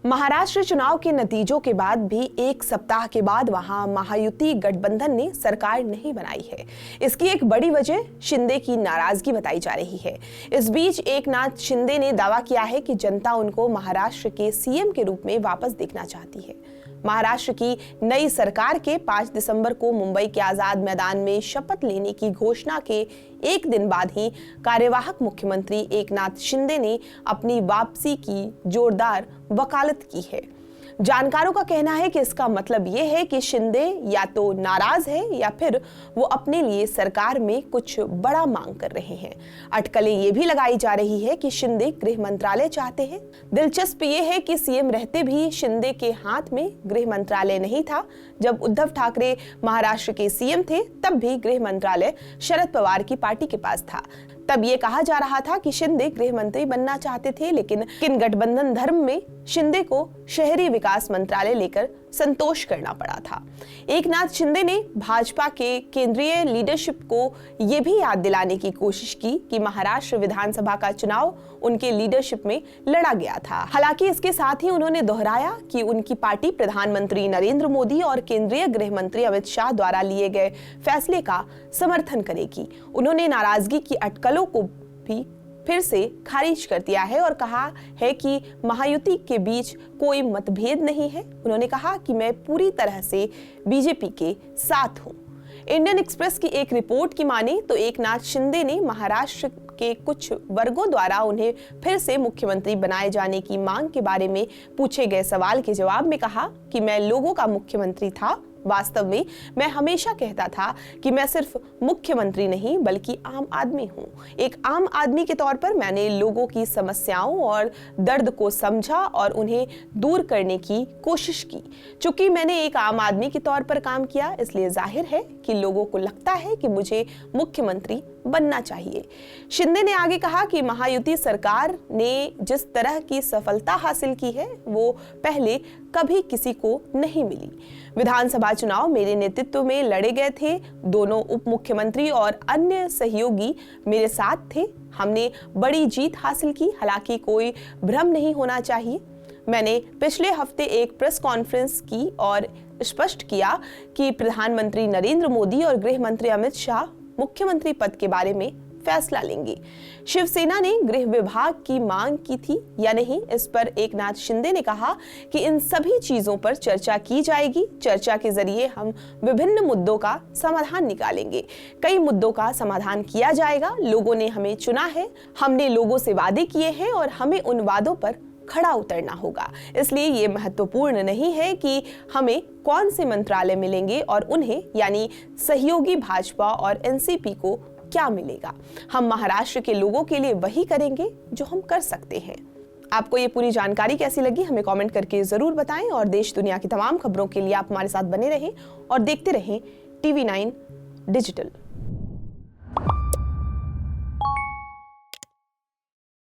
महाराष्ट्र चुनाव के नतीजों के बाद भी एक सप्ताह के बाद वहां महायुति गठबंधन ने सरकार नहीं बनाई है। इसकी एक बड़ी वजह शिंदे की नाराजगी बताई जा रही है। इस बीच एकनाथ शिंदे ने दावा किया है कि जनता उनको महाराष्ट्र के सीएम के रूप में वापस देखना चाहती है। महाराष्ट्र की नई सरकार के 5 दिसंबर को मुंबई के आजाद मैदान में शपथ लेने की घोषणा के एक दिन बाद ही कार्यवाहक मुख्यमंत्री एकनाथ शिंदे ने अपनी वापसी की जोरदार वकालत की है। जानकारों का कहना है कि इसका मतलब ये है कि शिंदे या तो नाराज है या फिर वो अपने लिए सरकार में कुछ बड़ा मांग कर रहे हैं। अटकलें ये भी लगाई जा रही है कि शिंदे गृह मंत्रालय चाहते हैं। दिलचस्प ये है कि सीएम रहते भी शिंदे के हाथ में गृह मंत्रालय नहीं था। जब उद्धव ठाकरे महाराष्ट्र के सीएम थे तब भी गृह मंत्रालय शरद पवार की पार्टी के पास था। तब ये कहा जा रहा था कि शिंदे गृह मंत्री बनना चाहते थे, लेकिन गठबंधन धर्म में शिंदे को शहरी विकास मंत्रालय लेकर संतोष करना पड़ा था। एकनाथ शिंदे ने भाजपा के केंद्रीय लीडरशिप को ये भी याद दिलाने की कोशिश की कि महाराष्ट्र विधानसभा का चुनाव उनके लीडरशिप में लड़ा गया था। हालांकि इसके साथ ही उन्होंने दोहराया कि उनकी पार्टी प्रधानमंत्री नरेंद्र मोदी और केंद्रीय गृह मंत्री अमित शाह द्वारा लिए गए फैसले का समर्थन करेगी। उन्होंने नाराजगी की अटकलों को भी फिर से खारिज कर दिया है और कहा है कि महायुति के बीच कोई मतभेद नहीं है। उन्होंने कहा कि मैं पूरी तरह से बीजेपी के साथ हूं। इंडियन एक्सप्रेस की एक रिपोर्ट की माने तो एकनाथ शिंदे ने महाराष्ट्र के कुछ वर्गों द्वारा उन्हें फिर से मुख्यमंत्री बनाए जाने की मांग के बारे में पूछे गए सवाल के जवाब में कहा कि मैं लोगों का मुख्यमंत्री था। वास्तव में मैं हमेशा कहता था कि मैं सिर्फ मुख्यमंत्री नहीं बल्कि आम आदमी हूं। एक आम आदमी के तौर पर मैंने लोगों की समस्याओं और दर्द को समझा और उन्हें दूर करने की कोशिश की। चूंकि मैंने एक आम आदमी के तौर पर काम किया, इसलिए जाहिर है कि लोगों को लगता है कि मुझे मुख्यमंत्री बनना चाहिए। शिंदे ने आगे कहा कि महायुति सरकार ने जिस तरह की सफलता हासिल की है वो पहले कभी किसी को नहीं मिली। विधानसभा चुनाव मेरे नेतृत्व में लड़े गए थे। दोनों उप मुख्यमंत्री और अन्य सहयोगी मेरे साथ थे। हमने बड़ी जीत हासिल की। हालांकि कोई भ्रम नहीं होना चाहिए। मैंने पिछले हफ्ते एक प्रेस कॉन्फ्रेंस की और स्पष्ट किया कि प्रधानमंत्री नरेंद्र मोदी और गृह मंत्री अमित शाह मुख्यमंत्री पद के बारे में फैसला लेंगे। शिवसेना ने गृह विभाग की मांग की थी या नहीं, इस पर एकनाथ शिंदे ने कहा कि इन सभी चीजों पर चर्चा की जाएगी। चर्चा के जरिए हम विभिन्न मुद्दों का समाधान निकालेंगे। कई मुद्दों का समाधान किया जाएगा। लोगों ने हमें चुना है, हमने लोगों से वादे किए हैं और हमें उन वादों पर खड़ा उतरना होगा। इसलिए ये महत्वपूर्ण नहीं है कि हमें कौन से मंत्रालय मिलेंगे और उन्हें यानी सहयोगी भाजपा और एनसीपी को क्या मिलेगा। हम महाराष्ट्र के लोगों के लिए वही करेंगे जो हम कर सकते हैं। आपको ये पूरी जानकारी कैसी लगी हमें कमेंट करके जरूर बताएं और देश दुनिया की तमाम खबरों के लिए आप हमारे साथ बने रहें और देखते रहें TV9 डिजिटल।